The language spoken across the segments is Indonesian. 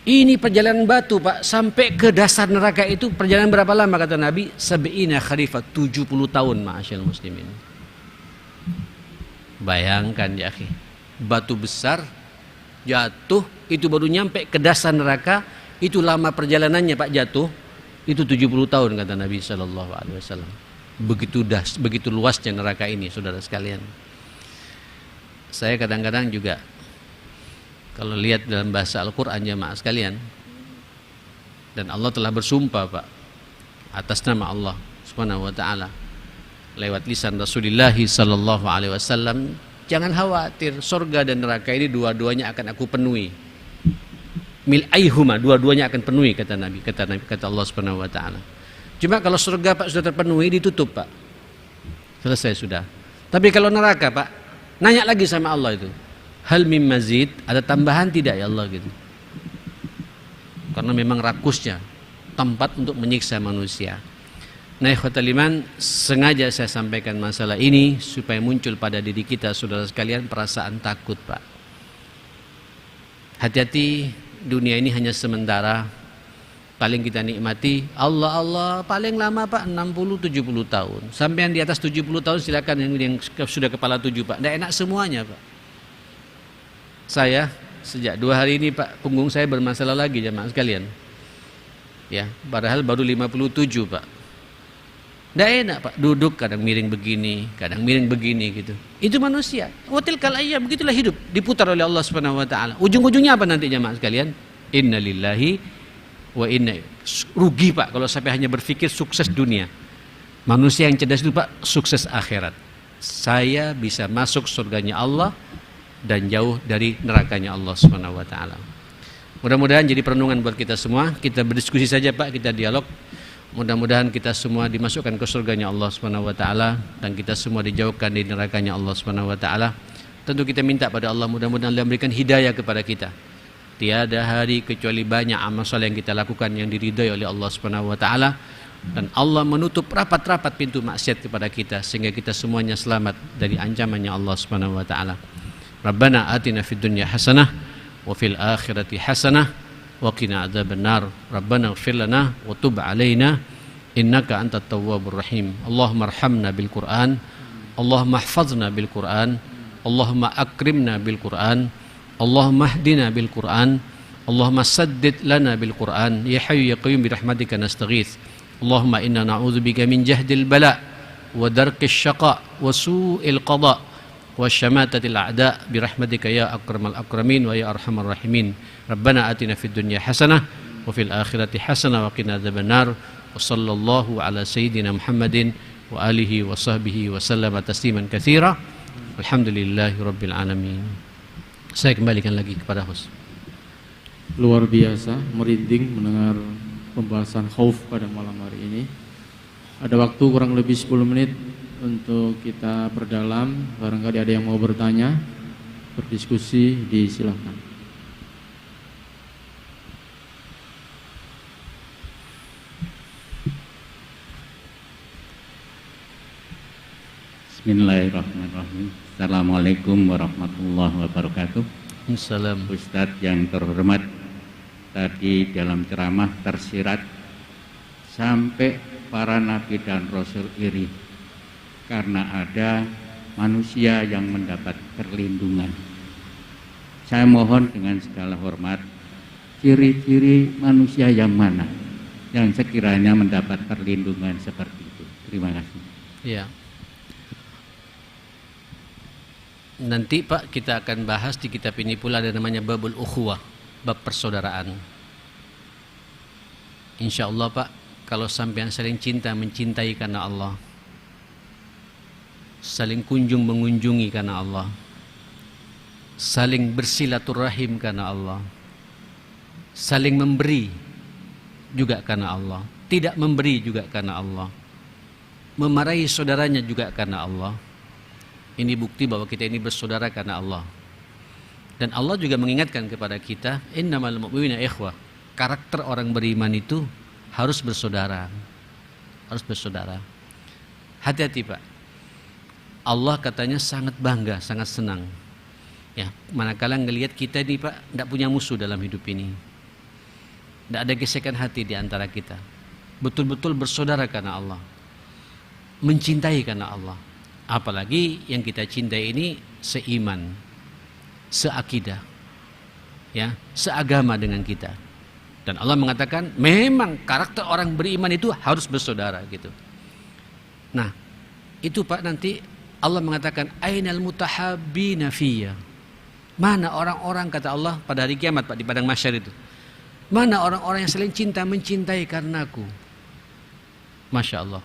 Ini perjalanan batu Pak, sampai ke dasar neraka itu perjalanan berapa lama kata Nabi? Sab'ina kharifah, 70 tahun ma'asyal muslimin. Bayangkan ya akhi, batu besar jatuh itu baru nyampe ke dasar neraka, itu lama perjalanannya Pak jatuh, itu 70 tahun kata Nabi sallallahu alaihi wasallam. Begitu luasnya neraka ini saudara sekalian. Saya kadang-kadang juga kalau lihat dalam bahasa Al-Quran jemaah sekalian, dan Allah telah bersumpah Pak atas nama Allah Subhanahu wa ta'ala lewat lisan Rasulullah sallallahu alaihi wasallam, jangan khawatir, surga dan neraka ini dua-duanya akan aku penuhi. Mil'aihuma, dua-duanya akan penuhi kata Nabi, kata Allah Subhanahu wa ta'ala. Cuma kalau surga Pak sudah terpenuhi, ditutup Pak. Selesai sudah. Tapi kalau neraka Pak, nanya lagi sama Allah itu, hal mim mazid, ada tambahan tidak ya Allah gitu. Karena memang rakusnya tempat untuk menyiksa manusia. Nah, ikhwatal iman, sengaja saya sampaikan masalah ini supaya muncul pada diri kita saudara sekalian perasaan takut Pak. Hati-hati, dunia ini hanya sementara. Paling kita nikmati Allah paling lama Pak 60-70 tahun. Sampai yang di atas 70 tahun silakan, yang sudah kepala 7 Pak. Tidak enak semuanya Pak. Saya sejak 2 hari ini Pak, punggung saya bermasalah lagi jemaah sekalian. Ya, padahal baru 57 Pak. Tidak enak Pak, duduk kadang miring begini, kadang miring begini gitu. Itu manusia. Watil kal ayyam, begitulah hidup, diputar oleh Allah Subhanahu wa taala. Ujung-ujungnya apa nanti jemaah sekalian? Innalillahi wa inna, rugi Pak kalau sampai hanya berpikir sukses dunia. Manusia yang cerdas itu Pak sukses akhirat. Saya bisa masuk surganya Allah dan jauh dari nerakanya Allah Subhanahu wa taala. Mudah-mudahan jadi perenungan buat kita semua. Kita berdiskusi saja Pak, kita dialog. Mudah-mudahan kita semua dimasukkan ke surganya Allah Subhanahu wa taala dan kita semua dijauhkan dari nerakanya Allah Subhanahu wa taala. Tentu kita minta pada Allah mudah-mudahan Allah memberikan hidayah kepada kita. Tiada hari kecuali banyak amal saleh yang kita lakukan yang diridhai oleh Allah Subhanahu wa taala, dan Allah menutup rapat-rapat pintu maksiat kepada kita sehingga kita semuanya selamat dari ancamannya Allah Subhanahu wa taala. Rabbana atina fid dunya hasanah wa fil akhirati hasanah wa qina adzabannar. Rabbana ighfir lana wa tub alaina innaka antat tawwabur rahim. Allahumma arhamna bil Qur'an, Allahumma ihfazna bil Qur'an, Allahumma akrimna bil Qur'an, Allahumma hdina bil Qur'an, Allahumma saddid lana bil Qur'an, ya hayyu ya qayyum bi rahmatika nastaghits. Allahumma inna na'udzubika min jahdil bala wa darkis syaqa wa su'il qada wa syamatatil a'da bi rahmatika ya akramal akramin wa ya arhamar rahimin. Rabbana atina fid dunya hasanah wa fil akhirati hasanah wa qina adzabannar. Wa sallallahu ala sayyidina Muhammadin wa alihi wa sahbihi wa sallama tasliman katsira. Alhamdulillahi rabbil alamin. Saya kembalikan lagi kepada host. Luar biasa, merinding mendengar pembahasan khauf pada malam hari ini. Ada waktu kurang lebih 10 menit untuk kita perdalam. Barangkali ada yang mau bertanya, berdiskusi, disilakan. Bismillahirrahmanirrahim. Assalamualaikum warahmatullahi wabarakatuh. Assalam. Ustadz yang terhormat, tadi dalam ceramah tersirat sampai para nabi dan rasul iri karena ada manusia yang mendapat perlindungan. Saya mohon dengan segala hormat, ciri-ciri manusia yang mana yang sekiranya mendapat perlindungan seperti itu. Terima kasih. Ya. Nanti Pak kita akan bahas di kitab ini pula ada namanya babul ukhuwah, bab persaudaraan. Insya Allah Pak, kalau sampean saling cinta mencintai karena Allah, saling kunjung mengunjungi karena Allah, saling bersilaturahim karena Allah, saling memberi juga karena Allah, tidak memberi juga karena Allah, memarahi saudaranya juga karena Allah. Ini bukti bahwa kita ini bersaudara karena Allah. Dan Allah juga mengingatkan kepada kita, innamal mu'minuna ikhwah. Karakter orang beriman itu harus bersaudara. Harus bersaudara. Hati-hati Pak. Allah katanya sangat bangga, sangat senang. Ya, manakala ngelihat kita ini Pak, tidak punya musuh dalam hidup ini. Tidak ada gesekan hati di antara kita. Betul-betul bersaudara karena Allah, mencintai karena Allah. Apalagi yang kita cintai ini seiman, seakidah, ya, seagama dengan kita. Dan Allah mengatakan memang karakter orang beriman itu harus bersaudara gitu. Nah, itu Pak, nanti Allah mengatakan ainal mutahabbina fiyya. Mana orang-orang, kata Allah pada hari kiamat Pak, di padang mahsyar itu. Mana orang-orang yang saling cinta mencintai karenaku. Masya Allah.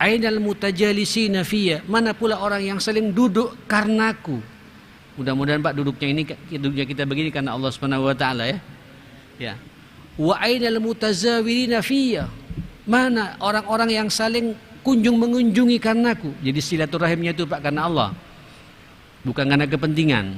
Ainal mutajalisina fiyya. Mana pula orang yang saling duduk karenaku. Mudah-mudahan Pak duduknya kita begini karena Allah Subhanahu wa taala ya. Ya. Wa ainal mutazawirina fiyya. Mana orang-orang yang saling kunjung mengunjungi karenaku. Jadi silaturahimnya itu Pak karena Allah. Bukan karena kepentingan.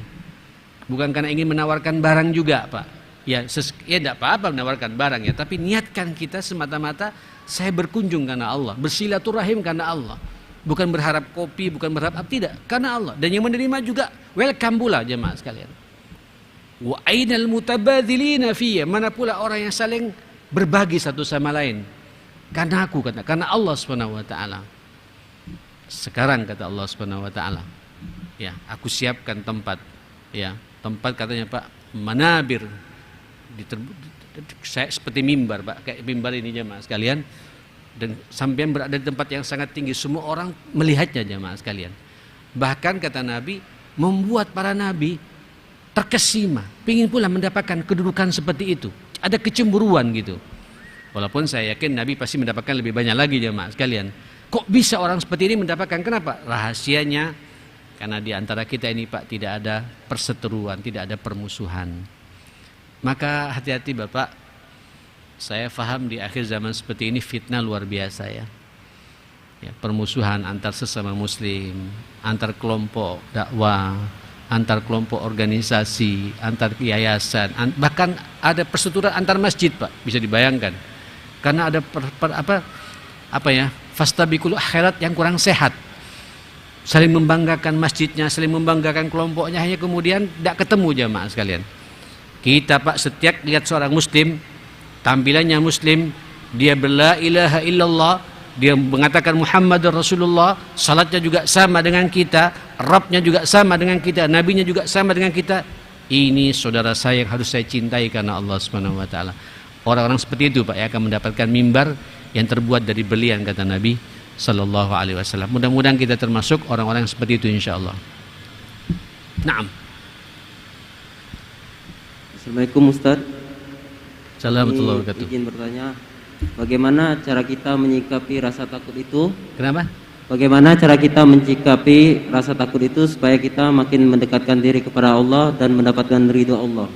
Bukan karena ingin menawarkan barang juga Pak. Ya tidak apa-apa menawarkan barang ya, tapi niatkan kita semata-mata saya berkunjung karena Allah, bersilaturahim karena Allah, bukan berharap kopi, bukan berharap tidak, karena Allah. Dan yang menerima juga welcome pula jemaah sekalian. Wa ainal mutabadzilina fiyya. Mana pula orang yang saling berbagi satu sama lain karena aku, karena Allah Subhanahu wa taala. Sekarang kata Allah Subhanahu wa taala, ya, aku siapkan tempat, ya, tempat katanya Pak, manabir. Saya seperti mimbar Pak, kayak mimbar ini jemaah sekalian, dan sampean berada di tempat yang sangat tinggi, semua orang melihatnya jemaah sekalian. Bahkan kata Nabi, membuat para nabi terkesima, ingin pula mendapatkan kedudukan seperti itu, ada kecemburuan gitu. Walaupun saya yakin Nabi pasti mendapatkan lebih banyak lagi jemaah sekalian. Kok bisa orang seperti ini mendapatkan? Kenapa? Rahasianya karena di antara kita ini Pak tidak ada perseteruan, tidak ada permusuhan. Maka hati-hati Bapak, saya faham di akhir zaman seperti ini fitnah luar biasa ya. Ya, permusuhan antar sesama muslim, antar kelompok dakwah, antar kelompok organisasi, antar yayasan, bahkan ada perseteruan antar masjid Pak, bisa dibayangkan. Karena ada fastabiqul khairat yang kurang sehat. Saling membanggakan masjidnya, saling membanggakan kelompoknya, hanya kemudian tidak ketemu jamaah sekalian. Kita Pak setiap lihat seorang muslim, tampilannya muslim, dia berla ilaha illallah, dia mengatakan Muhammadur Rasulullah, salatnya juga sama dengan kita, Rabbnya juga sama dengan kita, nabinya juga sama dengan kita. Ini saudara saya yang harus saya cintai karena Allah Subhanahu wa taala. Orang-orang seperti itu Pak yang akan mendapatkan mimbar yang terbuat dari berlian kata Nabi sallallahu alaihi wasallam. Mudah-mudahan kita termasuk orang-orang yang seperti itu insyaallah. Naam. Assalamualaikum Ustaz. Assalamualaikum warahmatullahi wabarakatuh. Izin bertanya, bagaimana cara kita menyikapi rasa takut itu? Kenapa? Bagaimana cara kita menyikapi rasa takut itu supaya kita makin mendekatkan diri kepada Allah dan mendapatkan ridho Allah?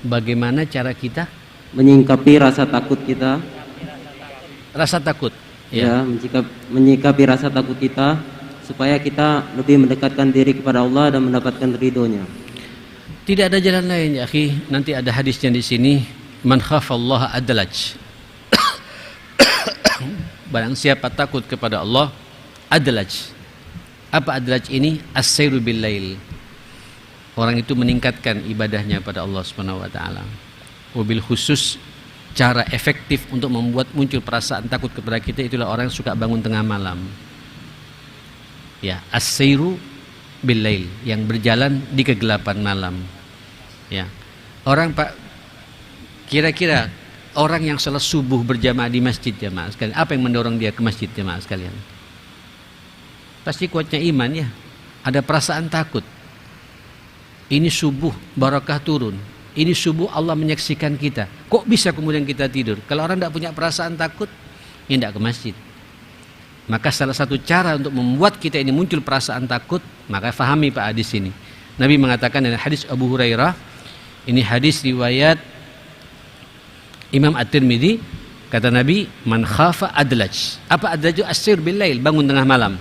Bagaimana cara kita menyikapi rasa takut kita? Rasa takut. Ya, menyikapi rasa takut kita supaya kita lebih mendekatkan diri kepada Allah dan mendapatkan ridhonya. Tidak ada jalan lain ya akhi. Nanti ada hadisnya di sini, man khafallaha adlaj. Barang siapa takut kepada Allah, adlaj. Apa adlaj ini? As-sairu bil lail. Orang itu meningkatkan ibadahnya pada Allah Subhanahu wa taala. Wabil khusus cara efektif untuk membuat muncul perasaan takut kepada kita itulah orang yang suka bangun tengah malam. Ya, as-sairu bil lail, yang berjalan di kegelapan malam. Ya. Orang Pak, kira-kira orang yang salat subuh berjamaah di masjid jamaah sekalian, apa yang mendorong dia ke masjid jamaah sekalian? Pasti kuatnya iman ya. Ada perasaan takut. Ini subuh barakah turun. Ini subuh Allah menyaksikan kita. Kok bisa kemudian kita tidur? Kalau orang tidak punya perasaan takut, ya tidak ke masjid. Maka salah satu cara untuk membuat kita ini muncul perasaan takut, maka fahami Pak hadis ini. Nabi mengatakan dalam hadis Abu Hurairah, ini hadis riwayat Imam At-Tirmidzi, kata Nabi, man khafa adlaj. Apa adlaj? As-sir bil lail, bangun tengah malam.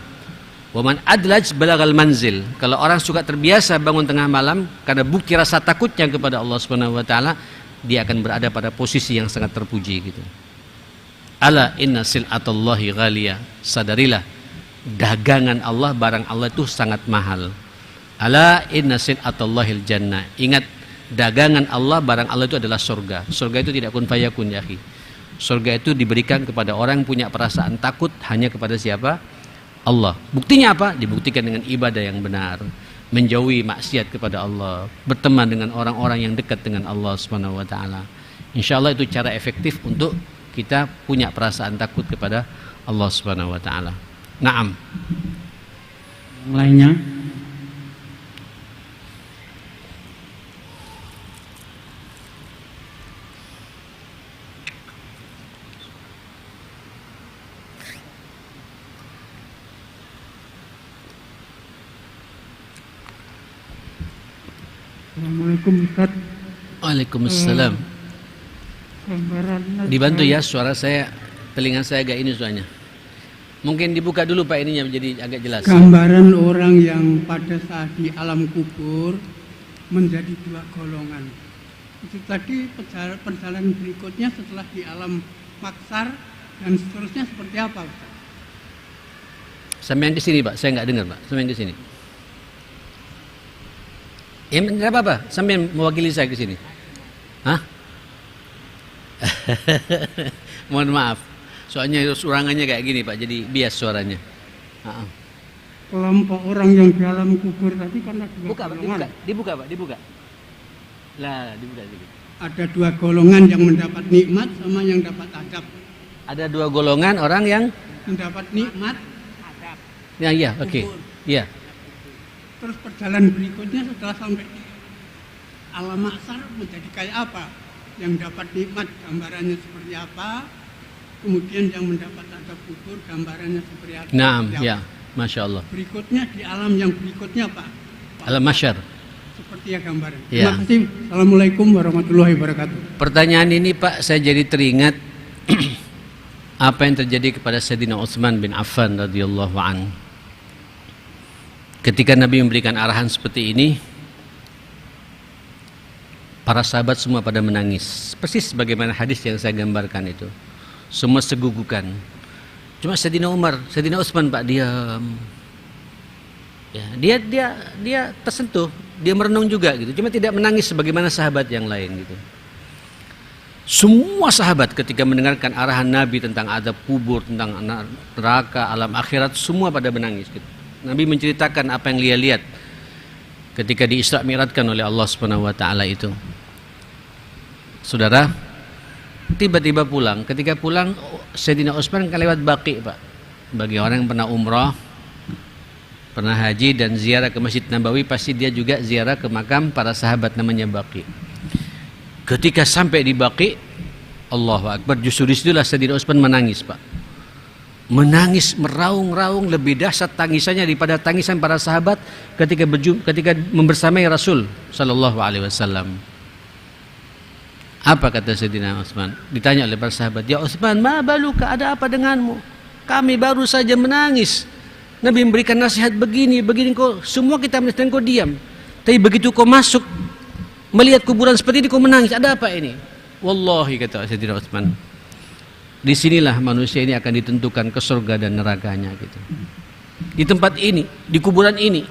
Wa man adlaj balagal manzil. Kalau orang suka terbiasa bangun tengah malam karena bukti rasa takutnya kepada Allah Subhanahu wa taala, dia akan berada pada posisi yang sangat terpuji gitu. Ala inna sil'atallahi ghaliyah. Sadarilah dagangan Allah, barang Allah itu sangat mahal. Ala inna sil'atallahil jannah. Ingat, dagangan Allah, barang Allah itu adalah surga. Surga itu tidak kun fayakun ya akhi. Surga itu diberikan kepada orang yang punya perasaan takut hanya kepada siapa? Allah. Buktinya apa? Dibuktikan dengan ibadah yang benar, menjauhi maksiat kepada Allah, berteman dengan orang-orang yang dekat dengan Allah Subhanahu wa taala. Insyaallah itu cara efektif untuk kita punya perasaan takut kepada Allah Subhanahu wa taala. Naam. Yang lainnya. Assalamualaikum Ustaz. Waalaikumsalam. Gambaran Dibantu ya, suara saya, telinga saya agak ini soalnya. Mungkin dibuka dulu Pak ininya menjadi agak jelas. Gambaran orang yang pada saat di alam kubur menjadi dua golongan. Itu tadi perjalanan berikutnya setelah di alam maksar dan seterusnya seperti apa Ustaz? Sampai yang ke sini Pak, saya nggak dengar Pak. Sampai yang ke sini. Ya tidak apa-apa, sampai mewakili saya ke sini. Hah? Mohon maaf. Soalnya surangannya kayak gini Pak, jadi bias suaranya. Kelompok orang yang di alam kubur tadi kan ada dua Buka Pak, golongan. dibuka Pak, dibuka. Lah, dibuka sedikit. Ada dua golongan yang mendapat nikmat sama yang dapat adab. Ada dua golongan orang yang Mendapat nikmat, ya iya, oke. Iya. terus perjalanan berikutnya setelah sampai di alam maksar menjadi kayak apa? Yang dapat nikmat gambarannya seperti apa? Kemudian yang mendapat adab kubur gambarannya seperti apa? Naam, ya. Masya Allah. Berikutnya di alam yang berikutnya Pak. Alam masyar. Seperti ya gambaran. Ya. Terima kasih. Assalamualaikum warahmatullahi wabarakatuh. Pertanyaan ini Pak, saya jadi teringat apa yang terjadi kepada Sayyidina Utsman bin Affan radhiyallahu an. Ketika Nabi memberikan arahan seperti ini, para sahabat semua pada menangis. Persis bagaimana hadis yang saya gambarkan itu. Semua segugukan. Cuma Sayyidina Umar, Sayyidina Utsman Pak diam. Ya, dia tersentuh, dia merenung juga gitu. Cuma tidak menangis sebagaimana sahabat yang lain gitu. Semua sahabat ketika mendengarkan arahan Nabi tentang adab kubur, tentang neraka, alam akhirat, semua pada menangis gitu. Nabi menceritakan apa yang dia lihat ketika di-Isra Mi'rajkan oleh Allah Subhanahu wa taala itu. Saudara, tiba-tiba pulang. Ketika pulang, Sayyidina Utsman kan lewat Baqi, Pak. Bagi orang yang pernah umrah, pernah haji dan ziarah ke Masjid Nabawi, pasti dia juga ziarah ke makam para sahabat namanya Baqi. Ketika sampai di Baqi, Allahu Akbar, justru disitulah Sayyidina Utsman menangis, Pak. Menangis meraung-raung, lebih dahsyat tangisannya daripada tangisan para sahabat ketika membersamai Rasul sallallahu alaihi wasallam. Apa kata Sayyidina Utsman? Ditanya oleh para sahabat, "Ya Utsman, ma baluka, ada apa denganmu? Kami baru saja menangis. Nabi memberikan nasihat begini kau, semua kita mendengar kau diam. Tapi begitu kau masuk melihat kuburan seperti ini kau menangis. Ada apa ini?" Wallahi, kata Sayyidina Utsman, disinilah manusia ini akan ditentukan ke surga dan nerakanya gitu. Di tempat ini, di kuburan ini,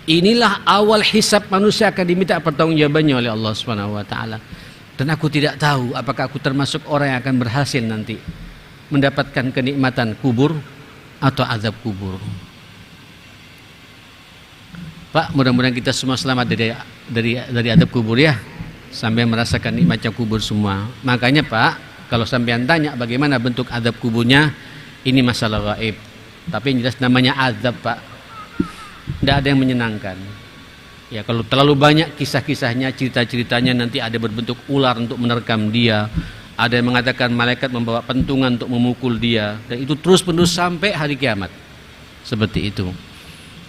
inilah awal hisab manusia akan diminta pertanggungjawabannya oleh Allah Subhanahu wa taala. Dan aku tidak tahu apakah aku termasuk orang yang akan berhasil nanti mendapatkan kenikmatan kubur atau azab kubur. Pak, mudah-mudahan kita semua selamat dari adab kubur ya, sampai merasakan nikmatnya kubur semua. Makanya Pak, kalau sampean tanya bagaimana bentuk azab kuburnya, ini masalah gaib. Tapi yang jelas namanya azab Pak, tidak ada yang menyenangkan. Ya, kalau terlalu banyak kisah-kisahnya, cerita-ceritanya, nanti ada berbentuk ular untuk menerkam dia. Ada yang mengatakan malaikat membawa pentungan untuk memukul dia. Dan itu terus-menerus sampai hari kiamat. Seperti itu.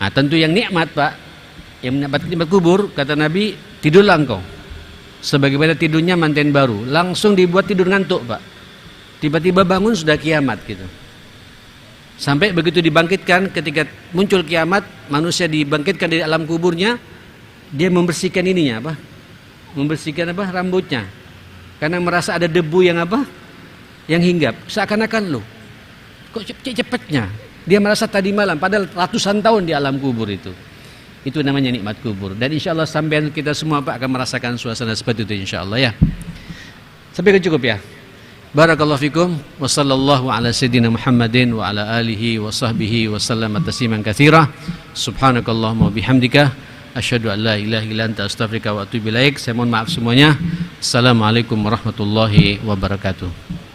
Nah, tentu yang nikmat Pak, yang mendapat nikmat kubur, kata Nabi, tidurlah engkau sebagaimana tidurnya manten baru. Langsung dibuat tidur ngantuk Pak. Tiba-tiba bangun sudah kiamat gitu. Sampai begitu dibangkitkan, ketika muncul kiamat, manusia dibangkitkan dari alam kuburnya, dia membersihkan ininya apa? Membersihkan apa? Rambutnya. Karena merasa ada debu yang apa? Yang hinggap. Seakan-akan loh, kok cepetnya? Dia merasa tadi malam, padahal ratusan tahun di alam kubur itu. Itu namanya nikmat kubur. Dan insya Allah sampai kita semua Pak akan merasakan suasana seperti itu insya Allah ya. Sampai cukup ya. Barakallahu fikum wa sallallahu ala sayyidina Muhammadin wa ala alihi wa sahbihi wa sallama tasliman katsira. Subhanakallahumma wa bihamdika asyhadu an la ilaha illa anta astaghfiruka wa atubu ilaik. Saya mohon maaf semuanya. Assalamualaikum warahmatullahi wabarakatuh.